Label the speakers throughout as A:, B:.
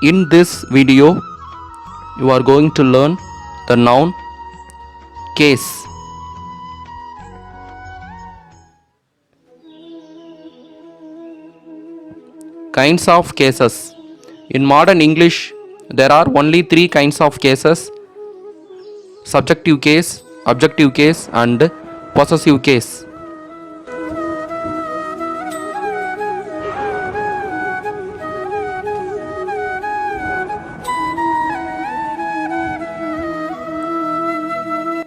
A: In this video, you are going to learn the noun case. Kinds of cases. In modern English, there are only three kinds of cases: subjective case, objective case, and possessive case.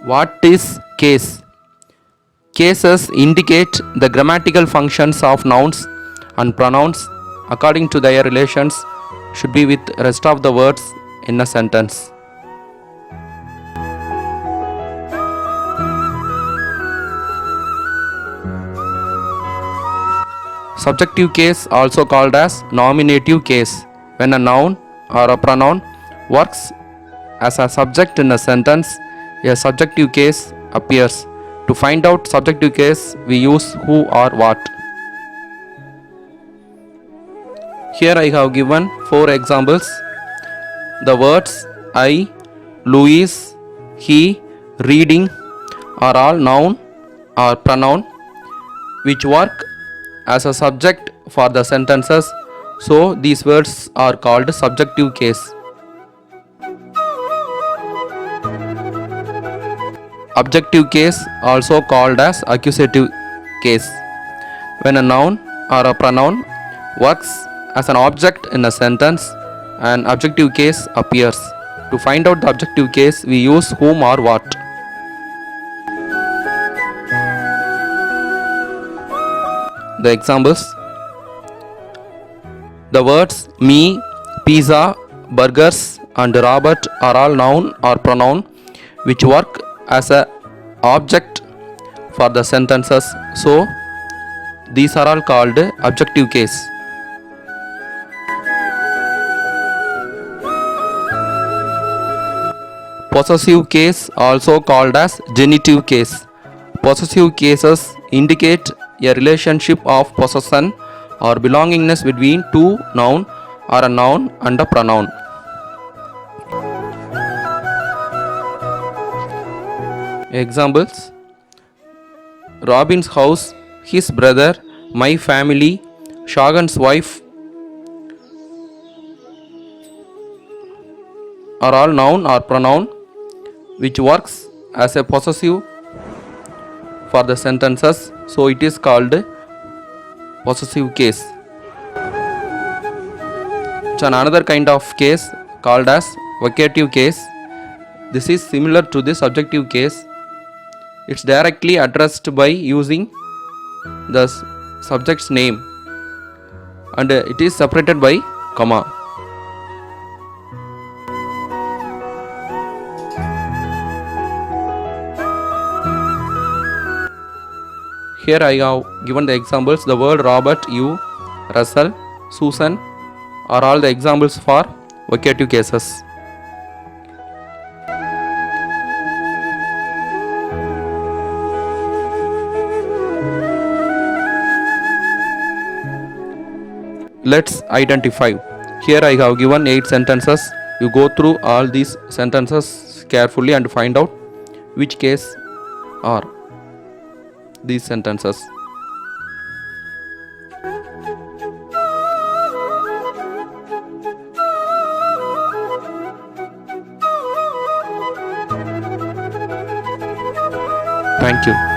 A: What is case? Cases indicate the grammatical functions of nouns and pronouns according to their relations should be with rest of the words in a sentence. Subjective case, also called as nominative case, when a noun or a pronoun works as a subject in a sentence, a subjective case appears. To find out subjective case, we use who or what. Here I have given 4 examples. The words I, Louis, he, reading are all noun or pronoun which work as a subject for the sentences, so these words are called subjective case. Objective case, also called as accusative case, when a noun or a pronoun works as an object in a sentence, an objective case appears. To find out the objective case, we use whom or what. The examples: the words me, pizza, burgers, and Robert are all noun or pronoun which work as a object for the sentences, so these are all called objective case. Possessive case, also called as genitive case. Possessive cases indicate a relationship of possession or belongingness between two noun or a noun and a pronoun. Examples: Robin's house, his brother, my family, Shagan's wife are all noun or pronoun which works as a possessive for the sentences, so it is called possessive case. So another kind of case called as vocative case. This is similar to the subjective case. It's directly addressed by using the subject's name and it is separated by comma. Here I have given the examples. The word Robert, you, Russell, Susan are all the examples for vocative cases. Let's identify. Here I have given 8 sentences. You go through all these sentences carefully and find out which case are these sentences. Thank you.